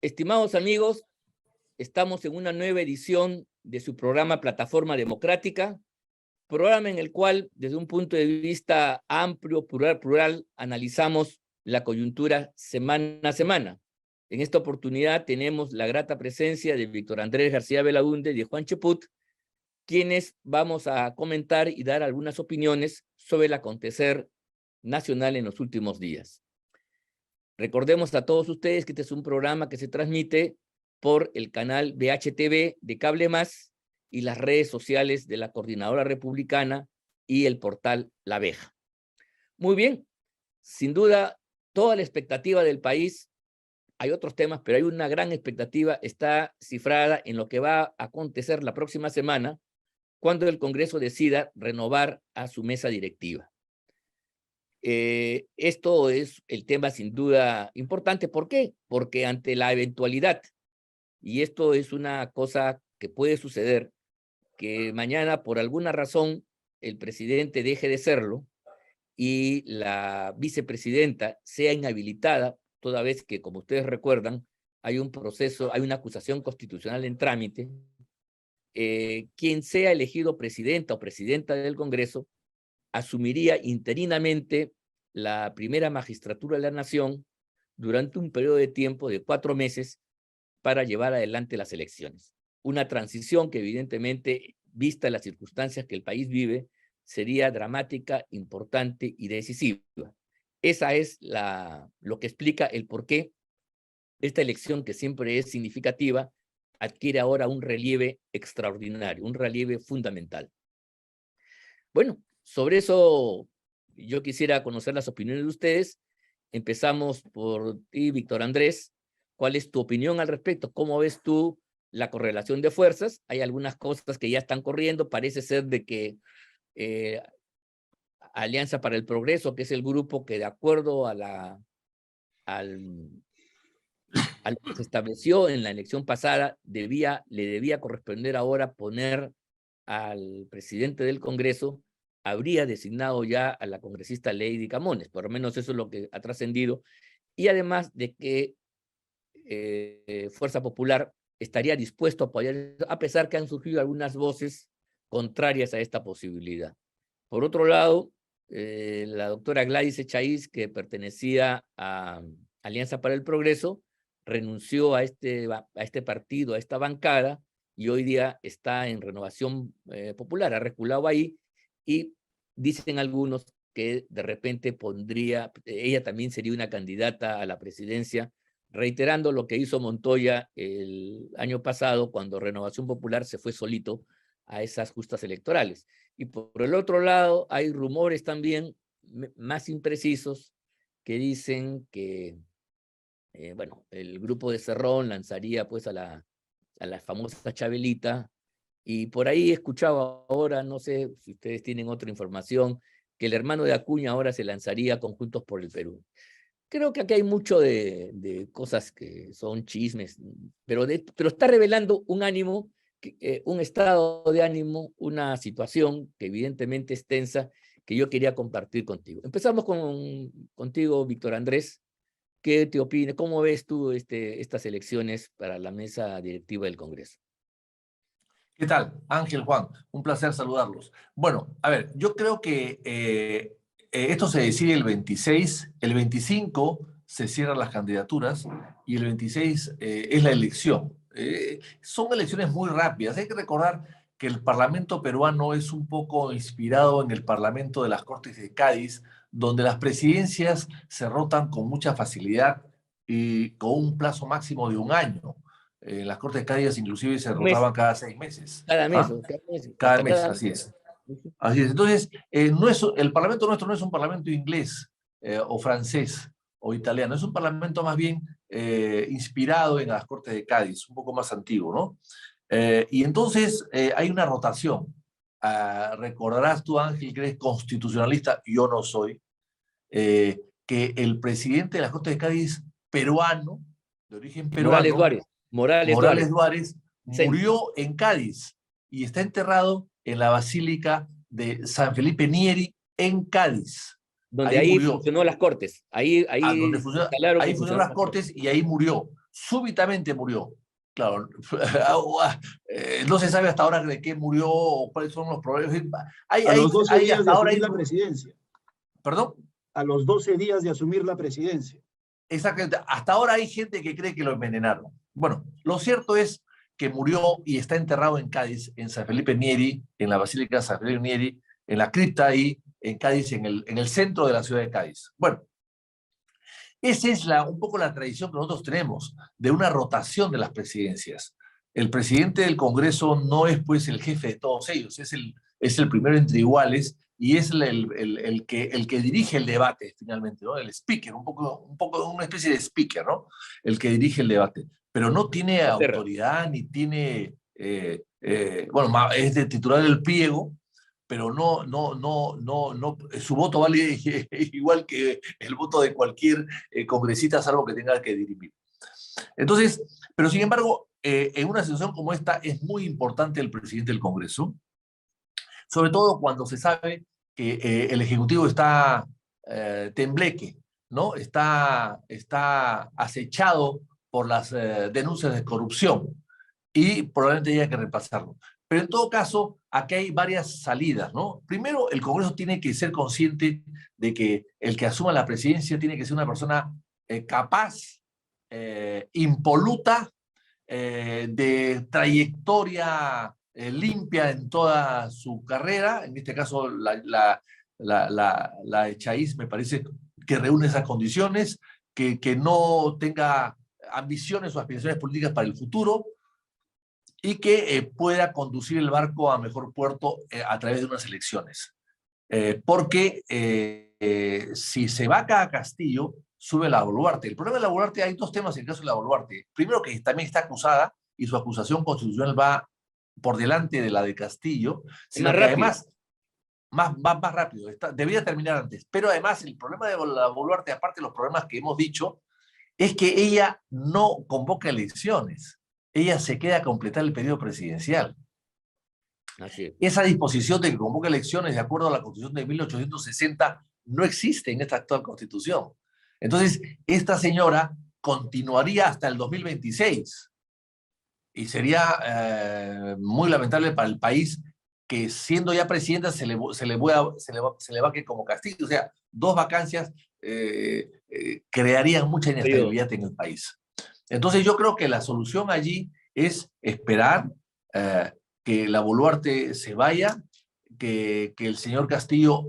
Estimados amigos, estamos en una nueva edición de su programa Plataforma Democrática, programa en el cual, desde un punto de vista amplio, plural, analizamos la coyuntura semana a semana. En esta oportunidad tenemos la grata presencia de Víctor Andrés García Belaúnde y de Juan Cheput, quienes vamos a comentar y dar algunas opiniones sobre el acontecer nacional en los últimos días. Recordemos a todos ustedes que este es un programa que se transmite por el canal VHTV de Cable Más y las redes sociales de la Coordinadora Republicana y el portal La Abeja. Muy bien, sin duda, toda la expectativa del país, hay otros temas, pero hay una gran expectativa, está cifrada en lo que va a acontecer la próxima semana, cuando el Congreso decida renovar a su mesa directiva. Esto es el tema sin duda importante. ¿Por qué? Porque ante la eventualidad, y esto es una cosa que puede suceder, que mañana por alguna razón el presidente deje de serlo y la vicepresidenta sea inhabilitada, toda vez que, como ustedes recuerdan, hay un proceso, hay una acusación constitucional en trámite, quien sea elegido presidenta o presidenta del Congreso asumiría interinamente la primera magistratura de la nación durante un periodo de tiempo de 4 meses para llevar adelante las elecciones. Una transición que evidentemente, vista las circunstancias que el país vive, sería dramática, importante y decisiva. Esa es lo que explica el por qué esta elección, que siempre es significativa, adquiere ahora un relieve extraordinario, un relieve fundamental. Bueno, sobre eso yo quisiera conocer las opiniones de ustedes. Empezamos por ti, Víctor Andrés. ¿Cuál es tu opinión al respecto? ¿Cómo ves tú la correlación de fuerzas? Hay algunas cosas que ya están corriendo. Parece ser de que Alianza para el Progreso, que es el grupo que de acuerdo a lo que se estableció en la elección pasada, le debía corresponder ahora poner al presidente del Congreso, habría designado ya a la congresista Lady Camones, por lo menos eso es lo que ha trascendido, y además de que Fuerza Popular estaría dispuesto a apoyar, a pesar que han surgido algunas voces contrarias a esta posibilidad. Por otro lado, la doctora Gladys Echaíz, que pertenecía a Alianza para el Progreso, renunció a este partido, a esta bancada, y hoy día está en Renovación Popular, ha reculado ahí, y dicen algunos que de repente ella también sería una candidata a la presidencia, reiterando lo que hizo Montoya el año pasado, cuando Renovación Popular se fue solito a esas justas electorales. Y por el otro lado, hay rumores también más imprecisos que dicen que bueno, el grupo de Cerrón lanzaría pues a la famosa Chabelita, y por ahí he escuchado ahora, no sé si ustedes tienen otra información, que el hermano de Acuña ahora se lanzaría con Juntos por el Perú. Creo que aquí hay mucho de cosas que son chismes, pero está revelando un ánimo, un estado de ánimo, una situación que evidentemente es tensa, que yo quería compartir contigo. Empezamos contigo, Víctor Andrés. ¿Qué te opinas? ¿Cómo ves tú estas elecciones para la mesa directiva del Congreso? ¿Qué tal? Ángel, Juan, un placer saludarlos. Bueno, a ver, yo creo que esto se decide el 26, el 25 se cierran las candidaturas y el 26 es la elección. Son elecciones muy rápidas. Hay que recordar que el Parlamento peruano es un poco inspirado en el Parlamento de las Cortes de Cádiz, donde las presidencias se rotan con mucha facilidad y con un plazo máximo de 1 año. En las Cortes de Cádiz inclusive se rotaban cada 6 meses. Cada mes, ¿Ah? cada mes, Cada hasta mes, cada así mes. es. Así es. Entonces, el Parlamento nuestro no es un Parlamento inglés o francés o italiano, es un Parlamento más bien inspirado en las Cortes de Cádiz, un poco más antiguo, ¿no? Y entonces hay una rotación. Recordarás tú, Ángel, que eres constitucionalista, yo no soy, que el presidente de las Cortes de Cádiz, peruano, de origen Morales peruano, Duárez. Morales Duárez, Centro, murió en Cádiz y está enterrado en la Basílica de San Felipe Neri en Cádiz. donde Ahí ahí murió. funcionó las Cortes. Ahí Donde se instalaron y ahí funcionaron funcionaron las las Cortes. Cortes y ahí murió. súbitamente murió. Claro, no se sabe hasta ahora de qué murió o cuáles son los problemas. A los 12 días hasta de ahora asumir la presidencia. ¿Perdón? A los 12 días de asumir la presidencia. Exactamente. Hasta ahora hay gente que cree que lo envenenaron. Bueno, lo cierto es que murió y está enterrado en Cádiz, en San Felipe Neri, en la Basílica de San Felipe Neri, en la cripta ahí, en Cádiz, en el centro de la ciudad de Cádiz. Bueno, esa es un poco la tradición que nosotros tenemos de una rotación de las presidencias. El presidente del Congreso no es pues el jefe de todos ellos, es el primero entre iguales y es el que dirige el debate finalmente, ¿no? El speaker, un poco una especie de speaker, ¿no? El que dirige el debate, pero no tiene autoridad ni tiene, bueno, es de titular del pliego, pero no, su voto vale igual que el voto de cualquier congresista, salvo que tenga que dirimir. Entonces, pero sin embargo, en una situación como esta es muy importante el presidente del Congreso, sobre todo cuando se sabe que el Ejecutivo está tembleque, ¿no? Está acechado por las denuncias de corrupción y probablemente haya que reemplazarlo. Pero en todo caso, aquí hay varias salidas, ¿no? Primero, el Congreso tiene que ser consciente de que el que asuma la presidencia tiene que ser una persona capaz, impoluta, de trayectoria limpia en toda su carrera. En este caso, la de Chaiz me parece que reúne esas condiciones, que no tenga ambiciones o aspiraciones políticas para el futuro, y que pueda conducir el barco a mejor puerto a través de unas elecciones. Porque si se vaca a Castillo, sube la Boluarte. El problema de la Boluarte, hay dos temas en el caso de la Boluarte. Primero, que también está acusada y su acusación constitucional va por delante de la de Castillo, sino que además va más rápido, debería terminar antes. Pero además el problema de la Boluarte, aparte de los problemas que hemos dicho, es que ella no convoca elecciones. Ella se queda a completar el periodo presidencial. Así es. Esa disposición de que convoque elecciones de acuerdo a la Constitución de 1860 no existe en esta actual Constitución. Entonces, esta señora continuaría hasta el 2026 y sería muy lamentable para el país que, siendo ya presidenta, se le vaque como Castillo. O sea, dos vacancias crearían mucha inestabilidad en el país. Entonces, yo creo que la solución allí es esperar que la Boluarte se vaya, que el señor Castillo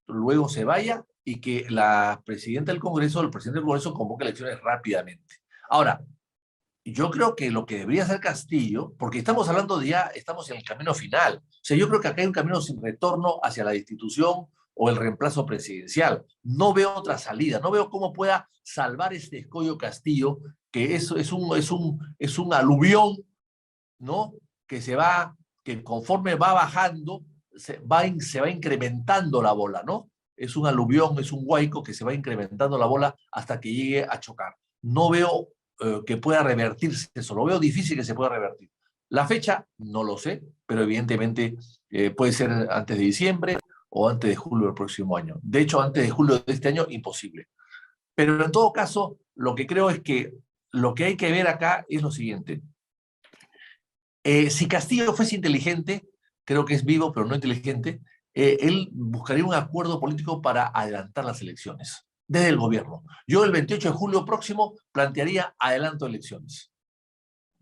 luego se vaya y que la presidenta del Congreso, el presidente del Congreso, convoque elecciones rápidamente. Ahora, yo creo que lo que debería hacer Castillo, porque estamos hablando de ya, estamos en el camino final, o sea, yo creo que acá hay un camino sin retorno hacia la destitución o el reemplazo presidencial. No veo otra salida, no veo cómo pueda salvar este escollo Castillo, que es un aluvión, ¿no? Que conforme va bajando, se va incrementando la bola, ¿no? Es un aluvión, es un huaico que se va incrementando la bola hasta que llegue a chocar. No veo que pueda revertirse eso, lo veo difícil que se pueda revertir. La fecha, no lo sé, pero evidentemente puede ser antes de diciembre o antes de julio del próximo año. De hecho, antes de julio de este año, imposible. Pero en todo caso, lo que creo es que lo que hay que ver acá es lo siguiente. Si Castillo fuese inteligente, creo que es vivo, pero no inteligente, él buscaría un acuerdo político para adelantar las elecciones desde el gobierno. Yo el 28 de julio próximo plantearía adelanto de elecciones.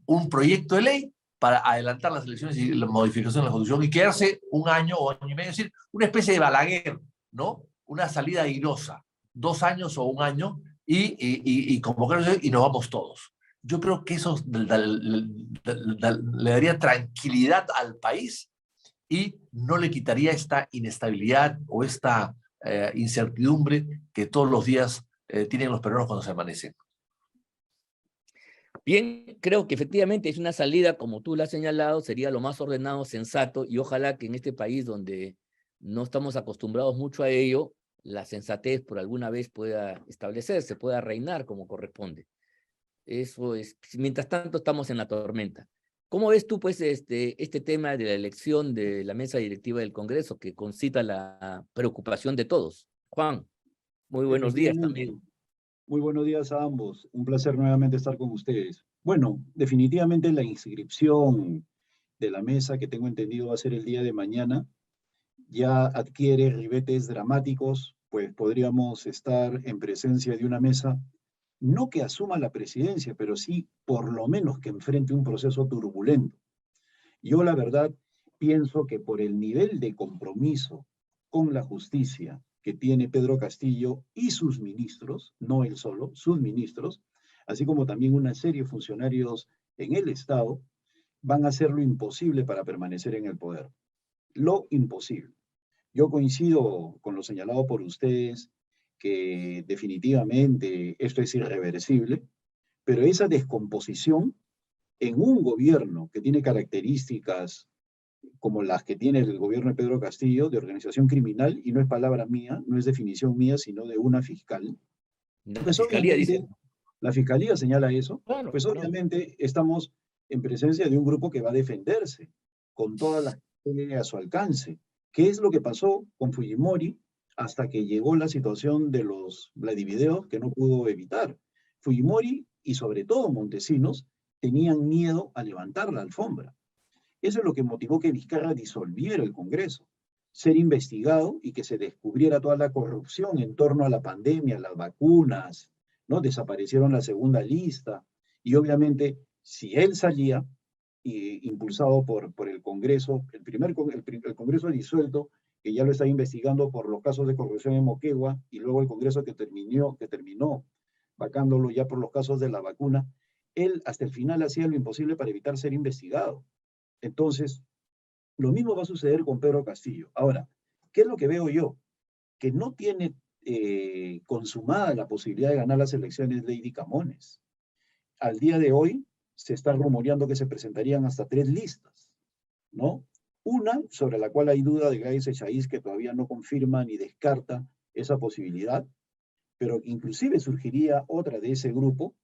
Un proyecto de ley para adelantar las elecciones y la modificación de la Constitución y quedarse un año o año y medio, es decir, una especie de Balaguer, ¿no? Una salida airosa, 2 años o un año y convocar y nos vamos todos. Yo creo que eso le daría tranquilidad al país y no le quitaría esta inestabilidad o esta incertidumbre que todos los días tienen los peruanos cuando se amanecen. Bien, creo que efectivamente es una salida, como tú la has señalado, sería lo más ordenado, sensato, y ojalá que en este país donde no estamos acostumbrados mucho a ello, la sensatez por alguna vez pueda establecerse, pueda reinar como corresponde. Eso es, mientras tanto estamos en la tormenta. ¿Cómo ves tú, pues, este tema de la elección de la mesa directiva del Congreso, que concita la preocupación de todos? Juan, muy buenos días Efectivamente. también. Muy buenos días a ambos. Un placer nuevamente estar con ustedes. Bueno, definitivamente la inscripción de la mesa, que tengo entendido va a ser el día de mañana, ya adquiere ribetes dramáticos, pues podríamos estar en presencia de una mesa, no que asuma la presidencia, pero sí por lo menos que enfrente un proceso turbulento. Yo la verdad pienso que por el nivel de compromiso con la justicia que tiene Pedro Castillo y sus ministros, no él solo, sus ministros, así como también una serie de funcionarios en el Estado, van a hacer lo imposible para permanecer en el poder. Lo imposible. Yo coincido con lo señalado por ustedes, que definitivamente esto es irreversible, pero esa descomposición en un gobierno que tiene características como las que tiene el gobierno de Pedro Castillo, de organización criminal, y no es palabra mía, no es definición mía, sino de una fiscal, La pues fiscalía obviamente dice, la fiscalía señala eso, claro, pues claro. obviamente estamos en presencia de un grupo que va a defenderse con todas las que tiene a su alcance. ¿Qué es lo que pasó con Fujimori hasta que llegó la situación de los Vladivideos que no pudo evitar? Fujimori y sobre todo Montesinos tenían miedo a levantar la alfombra. Eso es lo que motivó que Vizcarra disolviera el Congreso, ser investigado y que se descubriera toda la corrupción en torno a la pandemia, las vacunas, ¿no? Desaparecieron la segunda lista y obviamente si él salía, impulsado por el Congreso, el Congreso disuelto, que ya lo está investigando por los casos de corrupción en Moquegua, y luego el Congreso que terminó vacándolo ya por los casos de la vacuna, él hasta el final hacía lo imposible para evitar ser investigado. Entonces, lo mismo va a suceder con Pedro Castillo. Ahora, ¿qué es lo que veo yo? Que no tiene consumada la posibilidad de ganar las elecciones Lady Camones. Al día de hoy se está rumoreando que se presentarían hasta 3 listas, ¿no? Una sobre la cual hay duda de Gladys Echaíz, que todavía no confirma ni descarta esa posibilidad, pero inclusive surgiría otra de ese grupo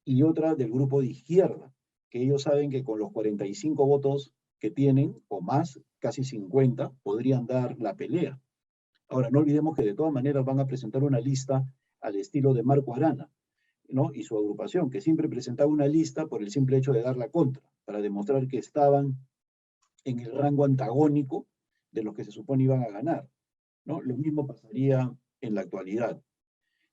y otra del grupo de izquierda, que ellos saben que con los 45 votos que tienen, o más, casi 50, podrían dar la pelea. Ahora, no olvidemos que de todas maneras van a presentar una lista al estilo de Marco Arana, ¿no? Y su agrupación, que siempre presentaba una lista por el simple hecho de dar la contra, para demostrar que estaban en el rango antagónico de los que se supone iban a ganar, ¿no? Lo mismo pasaría en la actualidad.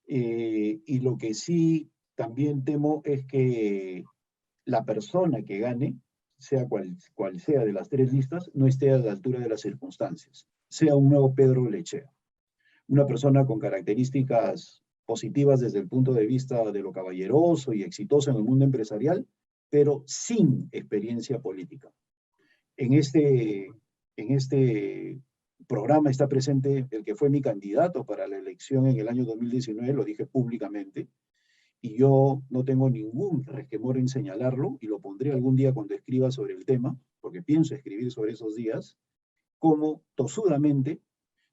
Y lo que sí también temo es que la persona que gane, sea cual sea de las 3 listas, no esté a la altura de las circunstancias, sea un nuevo Pedro Lechea, una persona con características positivas desde el punto de vista de lo caballeroso y exitoso en el mundo empresarial, pero sin experiencia política. En este programa está presente el que fue mi candidato para la elección en el año 2019, lo dije públicamente, y yo no tengo ningún resquemor en señalarlo, y lo pondré algún día cuando escriba sobre el tema, porque pienso escribir sobre esos días, cómo tosudamente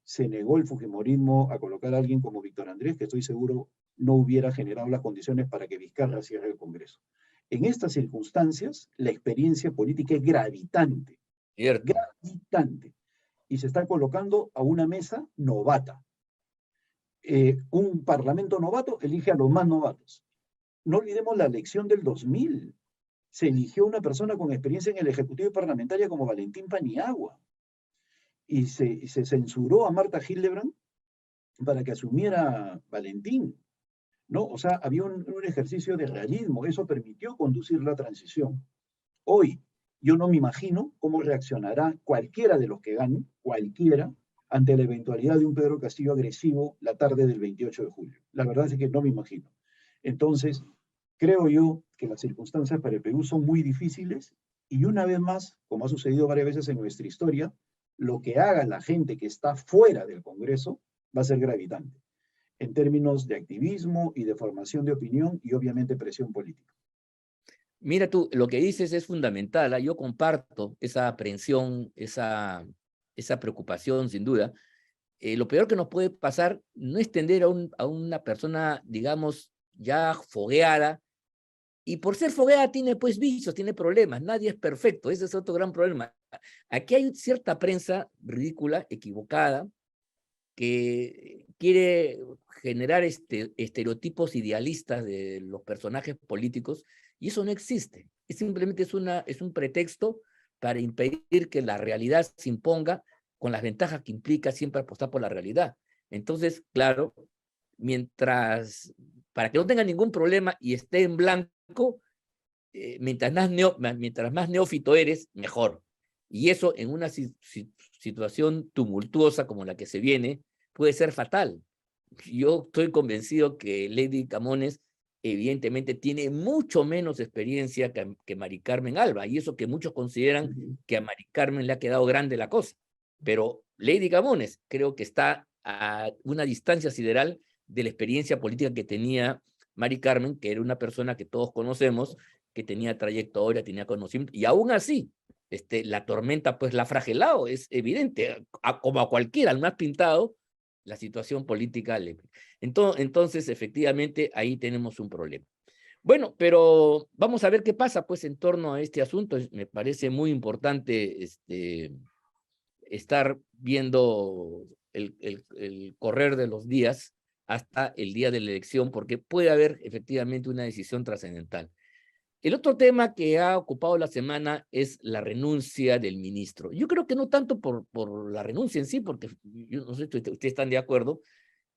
se negó el fujimorismo a colocar a alguien como Víctor Andrés, que estoy seguro no hubiera generado las condiciones para que Vizcarra cierre el Congreso. En estas circunstancias, la experiencia política es gravitante, Cierto. gravitante, y se está colocando a una mesa novata. Un parlamento novato elige a los más novatos. No olvidemos la elección del 2000. Se eligió una persona con experiencia en el Ejecutivo y parlamentaria como Valentín Paniagua. Y se censuró a Marta Hildebrand para que asumiera Valentín, ¿no? O sea, había un ejercicio de realismo. Eso permitió conducir la transición. Hoy, yo no me imagino cómo reaccionará cualquiera de los que ganen, cualquiera, ante la eventualidad de un Pedro Castillo agresivo la tarde del 28 de julio. La verdad es que no me imagino. Entonces, creo yo que las circunstancias para el Perú son muy difíciles y una vez más, como ha sucedido varias veces en nuestra historia, lo que haga la gente que está fuera del Congreso va a ser gravitante en términos de activismo y de formación de opinión y obviamente presión política. Mira tú, lo que dices es fundamental, ¿ah? Yo comparto esa aprensión, esa preocupación, sin duda. Lo peor que nos puede pasar no es tender a una persona, digamos, ya fogueada, y por ser fogueada tiene pues vicios, tiene problemas, nadie es perfecto, ese es otro gran problema. Aquí hay cierta prensa ridícula, equivocada, que quiere generar estereotipos idealistas de los personajes políticos, y eso no existe. Simplemente es un pretexto para impedir que la realidad se imponga con las ventajas que implica siempre apostar por la realidad. Entonces, claro, para que no tenga ningún problema y esté en blanco, mientras más neófito eres, mejor. Y eso en una situación tumultuosa como la que se viene, puede ser fatal. Yo estoy convencido que Lady Camones evidentemente tiene mucho menos experiencia que Mari Carmen Alba, y eso que muchos consideran que a Mari Carmen le ha quedado grande la cosa. Pero Lady Camones creo que está a una distancia sideral de la experiencia política que tenía Mari Carmen, que era una persona que todos conocemos, que tenía trayectoria, tenía conocimiento, y aún así, la tormenta pues la ha fragelado, es evidente, como a cualquiera, al más pintado, la situación política. Entonces, efectivamente, ahí tenemos un problema. Bueno, pero vamos a ver qué pasa pues en torno a este asunto. Me parece muy importante estar viendo el correr de los días hasta el día de la elección, porque puede haber efectivamente una decisión trascendental. El otro tema que ha ocupado la semana es la renuncia del ministro. Yo creo que no tanto por la renuncia en sí, porque yo no sé si ustedes están de acuerdo,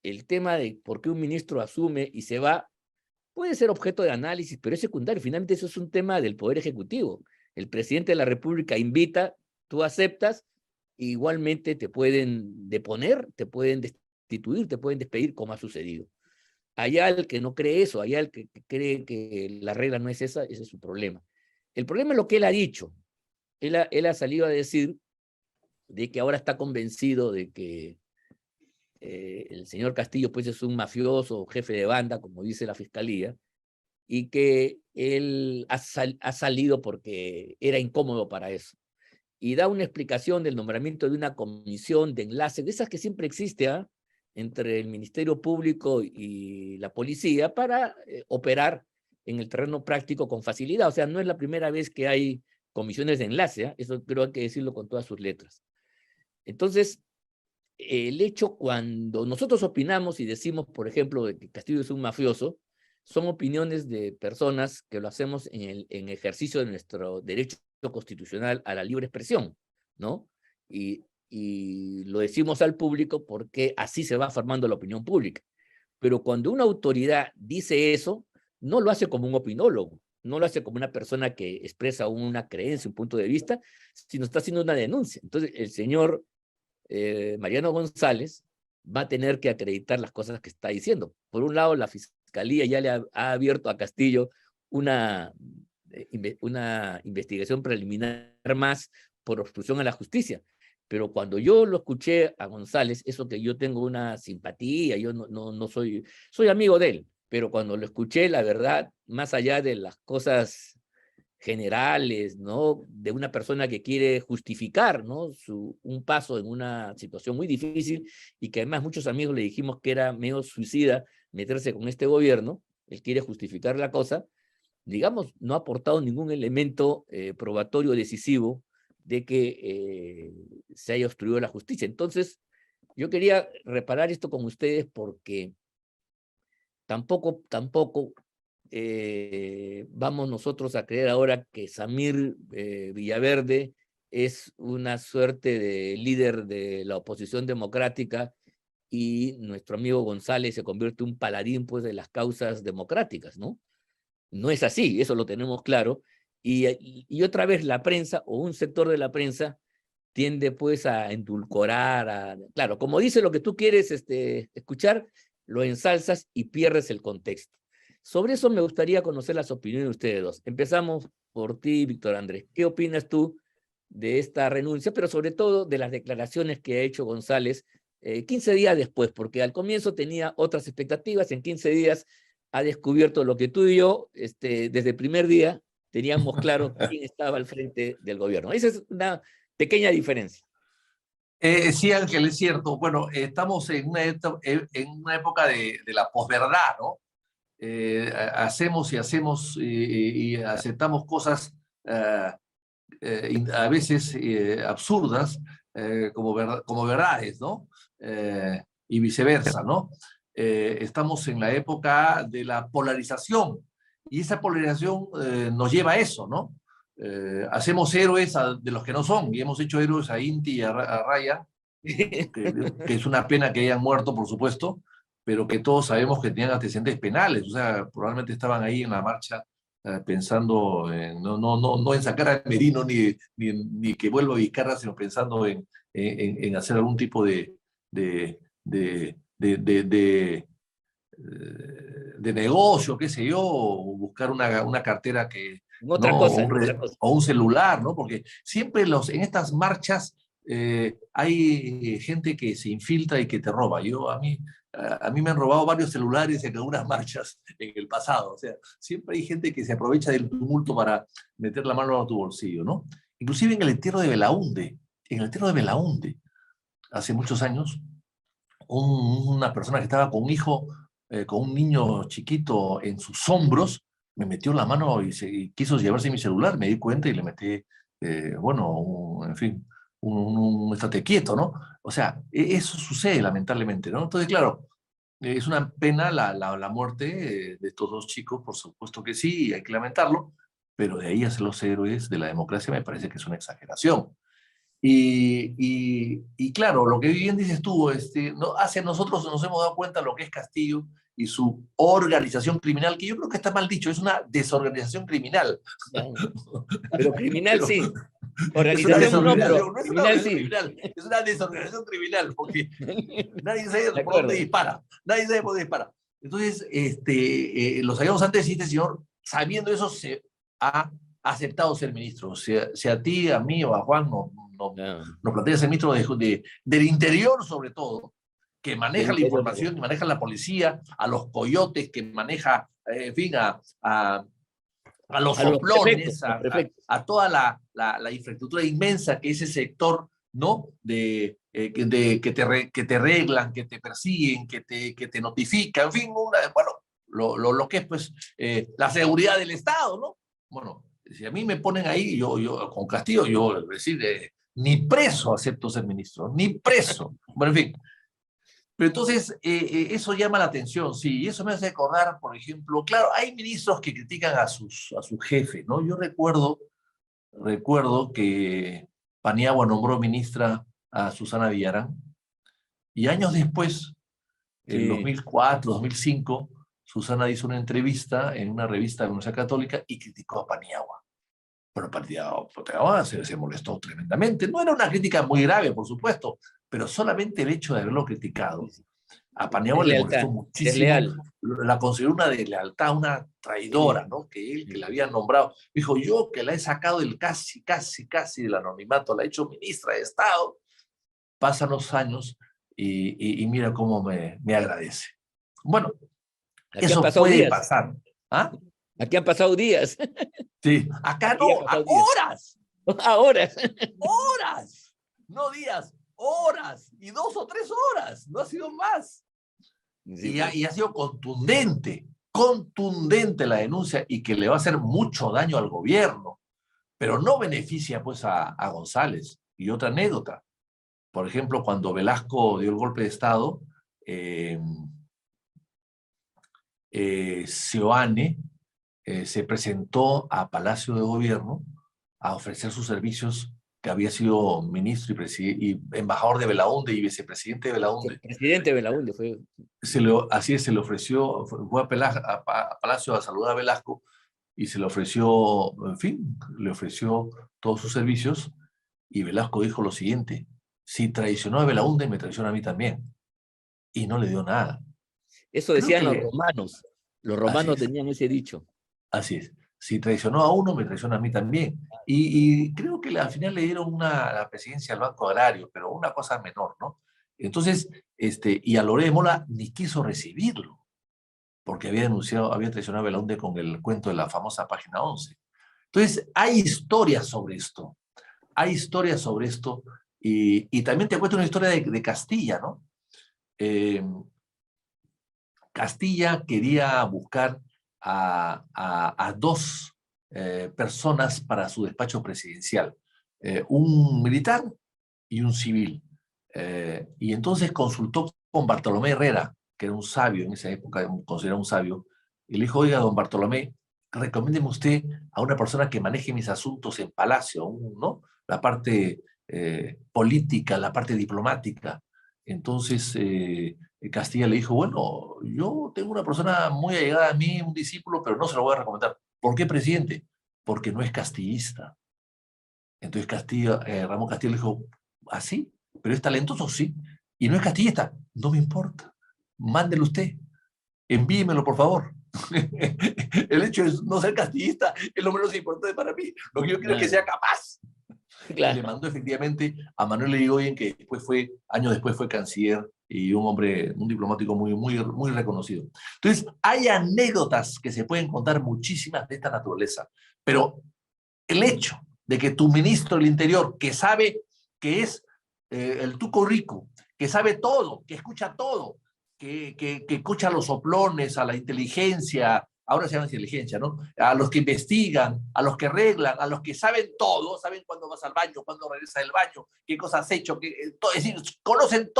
el tema de por qué un ministro asume y se va puede ser objeto de análisis, pero es secundario. Finalmente eso es un tema del Poder Ejecutivo. El presidente de la República invita, tú aceptas, e igualmente te pueden deponer, te pueden destituir, te pueden despedir, como ha sucedido. Allá el que no cree eso, allá el que cree que la regla no es esa, ese es su problema. El problema es lo que él ha dicho. Él ha salido a decir de que ahora está convencido de que el señor Castillo pues es un mafioso, jefe de banda, como dice la fiscalía, y que él ha salido porque era incómodo para eso. Y da una explicación del nombramiento de una comisión de enlace, de esas que siempre existe, entre el Ministerio Público y la policía para operar en el terreno práctico con facilidad. O sea, no es la primera vez que hay comisiones de enlace, eso creo que hay que decirlo con todas sus letras. Entonces, el hecho cuando nosotros opinamos y decimos, por ejemplo, de que Castillo es un mafioso, son opiniones de personas que lo hacemos en ejercicio de nuestro derecho constitucional a la libre expresión, ¿no? Y lo decimos al público porque así se va formando la opinión pública. Pero cuando una autoridad dice eso, no lo hace como un opinólogo, no lo hace como una persona que expresa una creencia, un punto de vista, sino está haciendo una denuncia. Entonces, el señor Mariano González va a tener que acreditar las cosas que está diciendo. Por un lado, la Fiscalía ya le ha abierto a Castillo una investigación preliminar más por obstrucción a la justicia. Pero cuando yo lo escuché a González, eso que yo tengo una simpatía, yo no soy amigo de él, pero cuando lo escuché, la verdad, más allá de las cosas generales, ¿no? De una persona que quiere justificar, ¿no? Un paso en una situación muy difícil y que además muchos amigos le dijimos que era medio suicida meterse con este gobierno, él quiere justificar la cosa, digamos, no ha aportado ningún elemento probatorio decisivo de que se haya obstruido la justicia. Entonces, yo quería reparar esto con ustedes porque tampoco vamos nosotros a creer ahora que Samir Villaverde es una suerte de líder de la oposición democrática y nuestro amigo González se convierte en un paladín pues, de las causas democráticas, ¿no? No es así, eso lo tenemos claro. Y otra vez la prensa o un sector de la prensa tiende pues a endulcorar, claro, como dice lo que tú quieres escuchar, lo ensalzas y pierdes el contexto. Sobre eso me gustaría conocer las opiniones de ustedes dos. Empezamos por ti, Víctor Andrés. ¿Qué opinas tú de esta renuncia, pero sobre todo de las declaraciones que ha hecho González 15 días después? Porque al comienzo tenía otras expectativas, en 15 días ha descubierto lo que tú y yo, desde el primer día, teníamos claro quién estaba al frente del gobierno. Esa es una pequeña diferencia. Sí, Ángel, es cierto. Bueno, estamos en una época de la posverdad, ¿no? Hacemos y hacemos y aceptamos cosas a veces absurdas como verdades, ¿no? Y viceversa, ¿no? estamos en la época de la polarización, y esa polarización nos lleva a eso, ¿no? Hacemos héroes de los que no son, y hemos hecho héroes a Inti y a Raya, que es una pena que hayan muerto, por supuesto, pero que todos sabemos que tenían antecedentes penales, o sea, probablemente estaban ahí en la marcha pensando no en sacar a Merino ni que vuelva a Vizcarra, sino pensando en hacer algún tipo de, de, de, de, de, de negocio, qué sé yo, o buscar una cartera que, Otra ¿no? cosa, otra cosa. O un celular, ¿no? Porque siempre en estas marchas hay gente que se infiltra y que te roba. A mí me han robado varios celulares en algunas marchas en el pasado. O sea, siempre hay gente que se aprovecha del tumulto para meter la mano a tu bolsillo, ¿no? Inclusive en el entierro de Belaúnde, hace muchos años, una persona que estaba con un hijo, con un niño chiquito en sus hombros, me metió la mano y quiso llevarse mi celular. Me di cuenta y le metí, en fin, estate quieto, ¿no? O sea, eso sucede lamentablemente, ¿no? Entonces, claro, es una pena la muerte de estos dos chicos, por supuesto que sí, hay que lamentarlo, pero de ahí a ser los héroes de la democracia me parece que es una exageración. Y claro, lo que bien dices tú, nosotros nos hemos dado cuenta de lo que es Castillo y su organización criminal, que yo creo que está mal dicho, es una desorganización criminal. Pero criminal Pero sí. es una Organización no, pero desorganización, no es una criminal organización sí. criminal, es una desorganización criminal, porque nadie sabe De por dónde acuerdo. dispara, nadie sabe por dónde dispara. Entonces, lo sabíamos antes y este señor, sabiendo eso, se ha aceptado ser ministro. Si a ti, a mí o a Juan No, nos plantea ser ministro del interior, sobre todo, que del maneja la interior. información, que maneja la policía, a los coyotes, que maneja, en fin, a los A los prefectos, soplones, los prefectos. a toda la infraestructura inmensa que ese sector, ¿no? Que te reglan, que te persiguen, que te notifican, en fin, lo que es pues la seguridad del Estado, ¿no? Bueno, si a mí me ponen ahí, yo con Castillo, yo decir, ni preso acepto ser ministro, ni preso. Bueno, en fin. Pero entonces, eso llama la atención, sí, y eso me hace recordar, por ejemplo, claro, hay ministros que critican a sus jefes, ¿no? Yo recuerdo que Paniagua nombró ministra a Susana Villarán, y años después, en Sí. 2004, 2005, Susana hizo una entrevista en una revista de la Universidad Católica y criticó a Paniagua. Bueno, Paniagua se molestó tremendamente. No era una crítica muy grave, por supuesto, pero solamente el hecho de haberlo criticado a Paniagua le molestó Deslealtad, muchísimo, desleal. la consideró una deslealtad, una traidora, Sí. ¿no? Que él, que la Sí. había nombrado, dijo, yo que la he sacado del casi del anonimato, la he hecho ministra de Estado. Pasan los años y mira cómo me agradece. Bueno, Aquí han eso pasado puede días. pasar. ¿Ah? Aquí han pasado días. Sí, acá Aquí ya han no, pasado a días. horas, Ahora. horas, no días, horas, y 2 o 3 horas, no ha sido más. Sí, Y pues. ha sido contundente la denuncia y que le va a hacer mucho daño al gobierno, pero no beneficia pues a González. Y otra anécdota, por ejemplo, cuando Velasco dio el golpe de Estado, eh, Seoane se presentó a Palacio de Gobierno a ofrecer sus servicios, que había sido ministro y embajador de Belaúnde y vicepresidente de El Belaúnde. presidente Belaúnde fue. Así es, se le ofreció, fue a Palacio a saludar a Velasco y se le ofreció, en fin, le ofreció todos sus servicios y Velasco dijo lo siguiente, si traicionó a Belaúnde, me traiciona a mí también. Y no le dio nada. Eso Creo decían que los romanos. Los así romanos es, tenían ese dicho. así es. Si traicionó a uno, me traiciona a mí también. Y creo que al final le dieron la presidencia al Banco Agrario, pero una cosa menor, ¿no? Entonces, y a Loret de Mola ni quiso recibirlo, porque había traicionado a Belaúnde con el cuento de la famosa página 11. Entonces, hay historias sobre esto, y también te cuento una historia de Castilla, ¿no? Castilla quería buscar a dos personas para su despacho presidencial, un militar y un civil. Y entonces consultó con Bartolomé Herrera, que era un sabio en esa época, considerado un sabio, y le dijo, oiga, don Bartolomé, recomiéndeme usted a una persona que maneje mis asuntos en Palacio, ¿no? La parte política, la parte diplomática. Entonces Castilla le dijo, bueno, yo tengo una persona muy allegada a mí, un discípulo, pero no se lo voy a recomendar. ¿Por qué, presidente? Porque no es castillista. Entonces Ramón Castilla le dijo, ¿así? ¿Pero es talentoso? Sí. ¿Y no es castillista? No me importa. Mándelo usted. Envíemelo, por favor. El hecho de no ser castillista es lo menos importante para mí. Lo que yo quiero es que sea capaz. Y le mandó efectivamente a Manuel Irigoyen, que años después fue canciller y un hombre, un diplomático muy reconocido. Entonces, hay anécdotas que se pueden contar muchísimas de esta naturaleza, pero el hecho de que tu ministro del Interior, que sabe que es el tuco rico, que sabe todo, que escucha todo, que escucha a los soplones, a la inteligencia, ahora se llama inteligencia, ¿no? A los que investigan, a los que arreglan, a los que saben todo, saben cuándo vas al baño, cuándo regresas del baño, qué cosas has hecho, es decir, conocen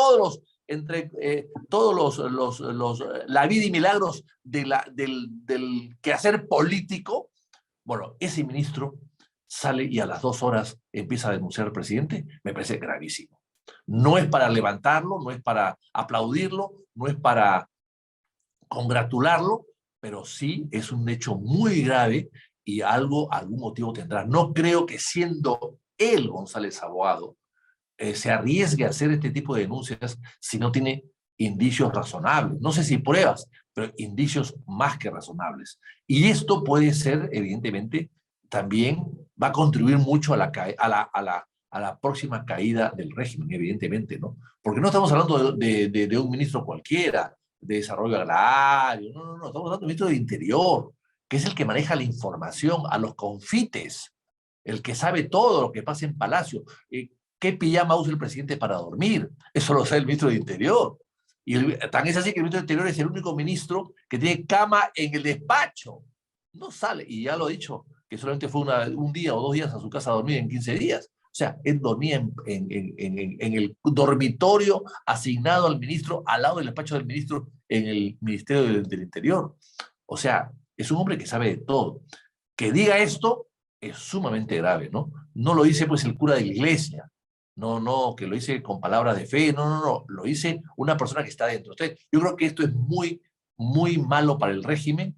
la vida y milagros del quehacer político. Bueno, ese ministro sale y a las 2 horas empieza a denunciar al presidente, me parece gravísimo. No es para levantarlo, no es para aplaudirlo, no es para congratularlo, pero sí es un hecho muy grave y algún motivo tendrá. No creo que siendo él, González Aboado, se arriesgue a hacer este tipo de denuncias si no tiene indicios razonables. No sé si pruebas, pero indicios más que razonables. Y esto puede ser, evidentemente, también va a contribuir mucho a la próxima caída del régimen, evidentemente, ¿no? Porque no estamos hablando de un ministro cualquiera, de desarrollo agrario, no, estamos hablando de un ministro de Interior, que es el que maneja la información a los confites, el que sabe todo lo que pasa en Palacio. ¿Qué pijama usa el presidente para dormir? Eso lo sabe el ministro de Interior. Y tan es así que el ministro de Interior es el único ministro que tiene cama en el despacho. No sale, y ya lo he dicho, que solamente fue un día o 2 días a su casa a dormir en 15 días. O sea, él dormía en el dormitorio asignado al ministro, al lado del despacho del ministro, en el Ministerio del Interior. O sea, es un hombre que sabe de todo. Que diga esto es sumamente grave, ¿no? No lo dice pues el cura de la iglesia, no, que lo hice con palabras de fe, no, lo hice una persona que está dentro. Entonces, yo creo que esto es muy malo para el régimen,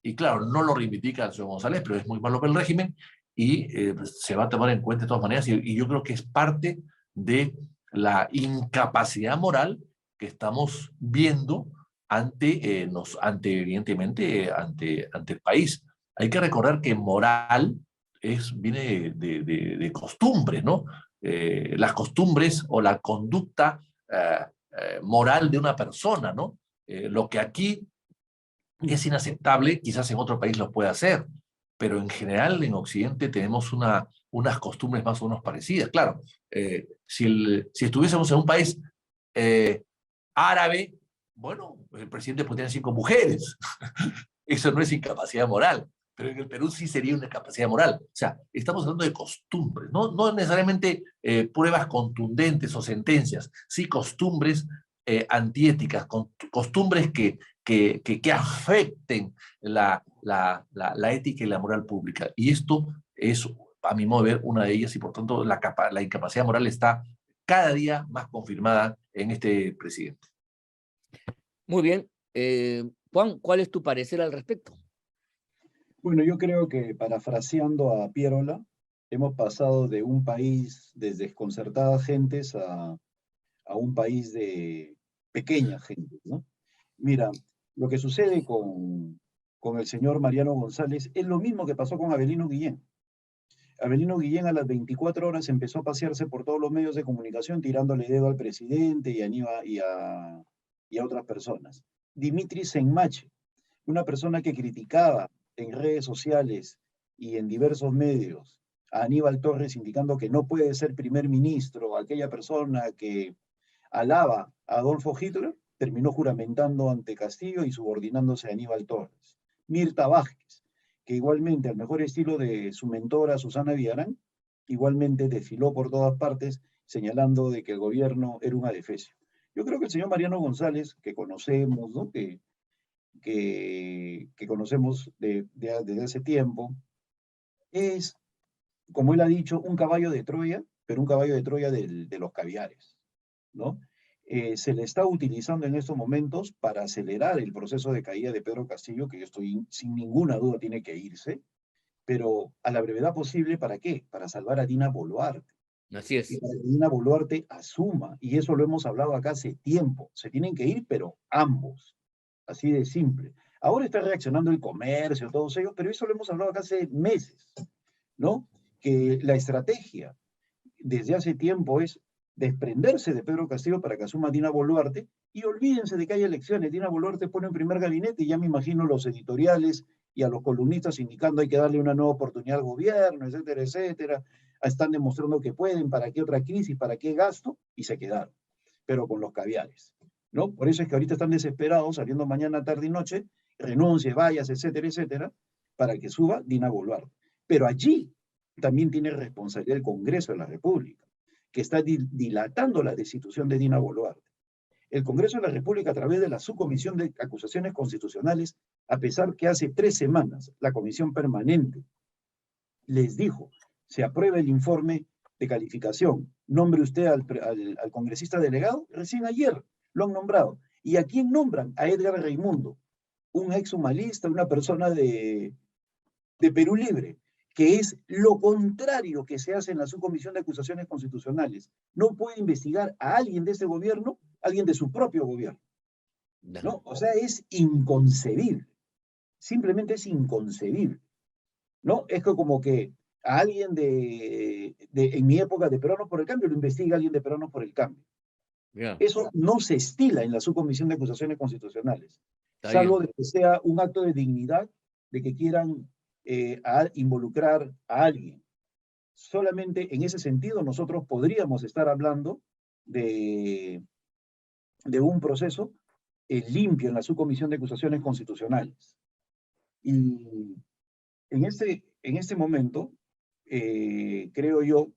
y claro, no lo reivindica el señor González, pero es muy malo para el régimen, y se va a tomar en cuenta de todas maneras, y yo creo que es parte de la incapacidad moral que estamos viendo evidentemente, ante el país. Hay que recordar que moral viene de costumbres, ¿no? Las costumbres o la conducta moral de una persona, ¿no? Lo que aquí es inaceptable, quizás en otro país lo pueda hacer, pero en general en Occidente tenemos unas costumbres más o menos parecidas. Claro, si estuviésemos en un país árabe, bueno, el presidente podría tener 5 mujeres. Eso no es incapacidad moral, pero en el Perú sí sería una incapacidad moral. O sea, estamos hablando de costumbres, no necesariamente pruebas contundentes o sentencias, sí costumbres antiéticas, costumbres que afecten la ética y la moral pública. Y esto es, a mi modo de ver, una de ellas, y por tanto la incapacidad moral está cada día más confirmada en este presidente. Muy bien. Juan, ¿cuál es tu parecer al respecto? Bueno, yo creo que parafraseando a Pierola, hemos pasado de un país de desconcertadas gentes a un país de pequeñas gentes, ¿no? Mira, lo que sucede con el señor Mariano González es lo mismo que pasó con Avelino Guillén. Avelino Guillén a las 24 horas empezó a pasearse por todos los medios de comunicación tirándole dedo al presidente y a otras personas. Dimitri Senmache, una persona que criticaba en redes sociales y en diversos medios a Aníbal Torres indicando que no puede ser primer ministro, aquella persona que alaba a Adolfo Hitler, terminó juramentando ante Castillo y subordinándose a Aníbal Torres. Mirta Vázquez, que igualmente, al mejor estilo de su mentora Susana Villarán, igualmente desfiló por todas partes señalando de que el gobierno era un adefesio. Yo creo que el señor Mariano González, que conocemos, ¿no? Que conocemos desde hace tiempo, es, como él ha dicho, un caballo de Troya, pero un caballo de Troya de los caviares, ¿no? Se le está utilizando en estos momentos para acelerar el proceso de caída de Pedro Castillo, que yo estoy sin ninguna duda tiene que irse, pero a la brevedad posible, ¿para qué? Para salvar a Dina Boluarte. Así Y es. para que Dina Boluarte asuma, y eso lo hemos hablado acá hace tiempo, se tienen que ir, pero ambos, así de simple. Ahora está reaccionando el comercio, todos ellos, pero eso lo hemos hablado acá hace meses, ¿no? Que la estrategia desde hace tiempo es desprenderse de Pedro Castillo para que asuma Dina Boluarte y olvídense de que hay elecciones. Dina Boluarte pone en primer gabinete y ya me imagino los editoriales y a los columnistas indicando hay que darle una nueva oportunidad al gobierno, etcétera, etcétera. Están demostrando que pueden, para qué otra crisis, para qué gasto, y se quedaron, pero con los caviares, ¿no? Por eso es que ahorita están desesperados, saliendo mañana, tarde y noche, renuncie, vayas, etcétera, etcétera, para que suba Dina Boluarte. Pero allí también tiene responsabilidad el Congreso de la República, que está dilatando la destitución de Dina Boluarte. El Congreso de la República, a través de la Subcomisión de Acusaciones Constitucionales, a pesar que hace 3 semanas la Comisión Permanente les dijo, se aprueba el informe de calificación, nombre usted al congresista delegado, recién ayer lo han nombrado. ¿Y a quién nombran? A Edgar Raimundo, un ex humanista, una persona de Perú Libre, que es lo contrario que se hace en la Subcomisión de Acusaciones Constitucionales. No puede investigar a alguien de ese gobierno, alguien de su propio gobierno, ¿no? O sea, es inconcebible, simplemente es inconcebible, ¿no? Es que como que a alguien en mi época de Peruanos por el Cambio lo investiga alguien de Peruanos por el Cambio. Ya, Eso no se estila en la Subcomisión de Acusaciones Constitucionales, está salvo bien. de que sea un acto de dignidad, de que quieran involucrar a alguien. Solamente en ese sentido nosotros podríamos estar hablando de, de un proceso limpio en la Subcomisión de Acusaciones Constitucionales. Y en este momento, creo yo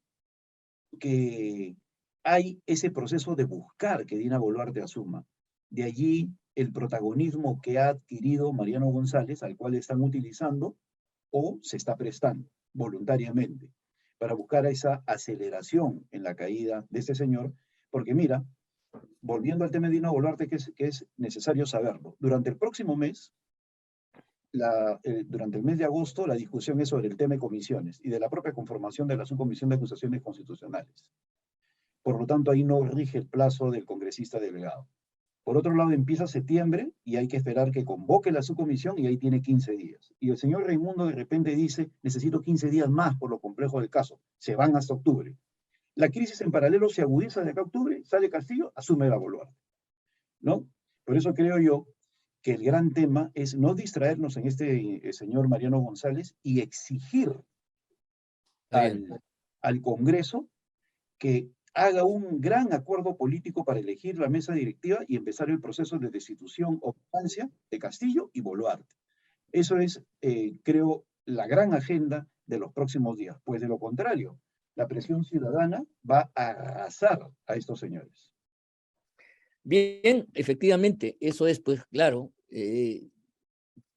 que hay ese proceso de buscar que Dina Boluarte asuma. De allí el protagonismo que ha adquirido Mariano González, al cual están utilizando o se está prestando voluntariamente para buscar esa aceleración en la caída de este señor, porque mira, volviendo al tema de Dina Boluarte, que es necesario saberlo, durante el próximo mes, durante el mes de agosto, la discusión es sobre el tema de comisiones y de la propia conformación de la Subcomisión de Acusaciones Constitucionales. Por lo tanto, ahí no rige el plazo del congresista delegado. Por otro lado, empieza septiembre y hay que esperar que convoque la subcomisión y ahí tiene 15 días. Y el señor Raimundo de repente dice, necesito 15 días más por lo complejo del caso. Se van hasta octubre. La crisis en paralelo se agudiza de acá a octubre, sale Castillo, asume la Boluarte, ¿no? Por eso creo yo que el gran tema es no distraernos en este señor Mariano González y exigir Está bien. al Congreso que haga un gran acuerdo político para elegir la mesa directiva y empezar el proceso de destitución o vacancia de Castillo y Boluarte. Eso es, creo, la gran agenda de los próximos días. Pues de lo contrario, la presión ciudadana va a arrasar a estos señores. Bien, efectivamente, eso es, pues claro,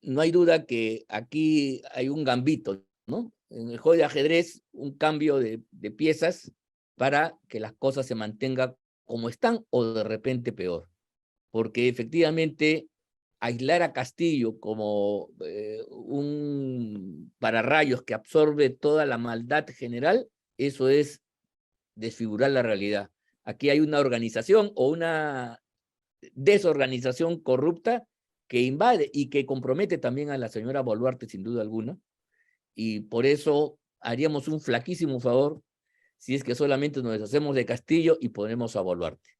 no hay duda que aquí hay un gambito, ¿no? En el juego de ajedrez, un cambio de piezas para que las cosas se mantengan como están o de repente peor. Porque efectivamente aislar a Castillo como un pararrayos que absorbe toda la maldad general, eso es desfigurar la realidad. Aquí hay una organización o una desorganización corrupta que invade y que compromete también a la señora Boluarte, sin duda alguna, y por eso haríamos un flaquísimo favor si es que solamente nos deshacemos de Castillo y ponemos a Boluarte.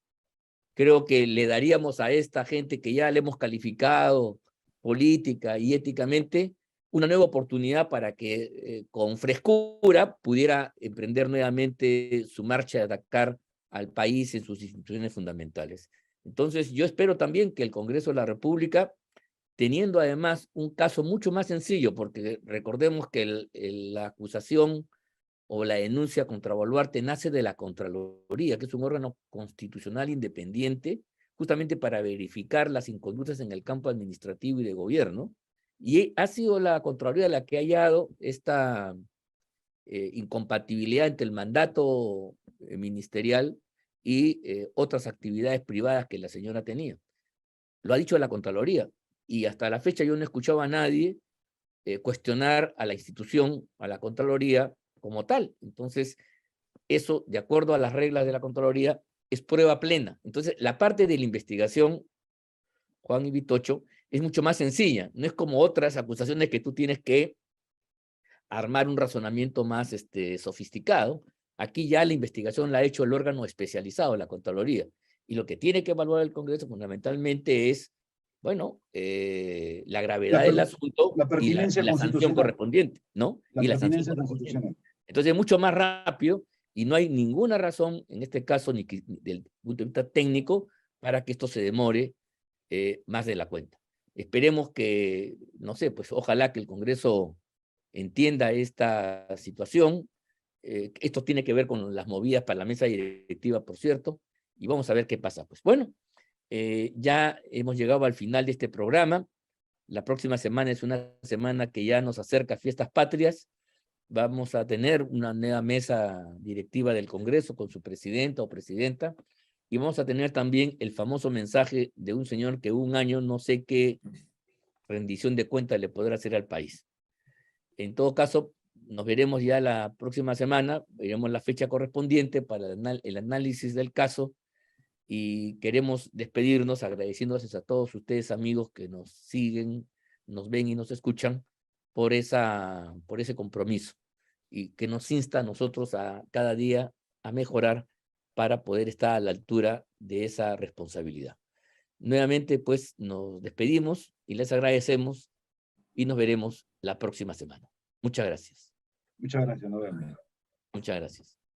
Creo que le daríamos a esta gente que ya le hemos calificado política y éticamente una nueva oportunidad para que con frescura pudiera emprender nuevamente su marcha de atacar al país en sus instituciones fundamentales. Entonces, yo espero también que el Congreso de la República, teniendo además un caso mucho más sencillo, porque recordemos que la acusación o la denuncia contra Boluarte nace de la Contraloría, que es un órgano constitucional independiente justamente para verificar las inconductas en el campo administrativo y de gobierno, y ha sido la Contraloría la que ha hallado esta incompatibilidad entre el mandato ministerial y otras actividades privadas que la señora tenía. Lo ha dicho la Contraloría, y hasta la fecha yo no he escuchado a nadie cuestionar a la institución, a la Contraloría como tal. Entonces, eso, de acuerdo a las reglas de la Contraloría, es prueba plena. Entonces, la parte de la investigación, Juan y Vitocho, es mucho más sencilla. No es como otras acusaciones que tú tienes que armar un razonamiento más sofisticado. Aquí ya la investigación la ha hecho el órgano especializado, la Contraloría. Y lo que tiene que evaluar el Congreso fundamentalmente es, bueno, la gravedad del asunto la y pertinencia la sanción constitucional. correspondiente, ¿no? La Y la sanción pertinencia correspondiente. constitucional. Entonces, es mucho más rápido y no hay ninguna razón, en este caso, ni del punto de vista técnico, para que esto se demore más de la cuenta. Esperemos que, no sé, pues ojalá que el Congreso entienda esta situación. Esto tiene que ver con las movidas para la mesa directiva, por cierto, y vamos a ver qué pasa. Pues bueno, ya hemos llegado al final de este programa. La próxima semana es una semana que ya nos acerca a Fiestas Patrias. Vamos a tener una nueva mesa directiva del Congreso con su presidenta o presidenta, y vamos a tener también el famoso mensaje de un señor que un año no sé qué rendición de cuentas le podrá hacer al país. En todo caso, nos veremos ya la próxima semana, veremos la fecha correspondiente para el análisis del caso, y queremos despedirnos agradeciéndoles a todos ustedes, amigos, que nos siguen, nos ven y nos escuchan por ese compromiso, y que nos insta a nosotros a cada día a mejorar para poder estar a la altura de esa responsabilidad. Nuevamente, pues, nos despedimos y les agradecemos, y nos veremos la próxima semana. Muchas gracias. Muchas gracias, nos vemos. Muchas gracias.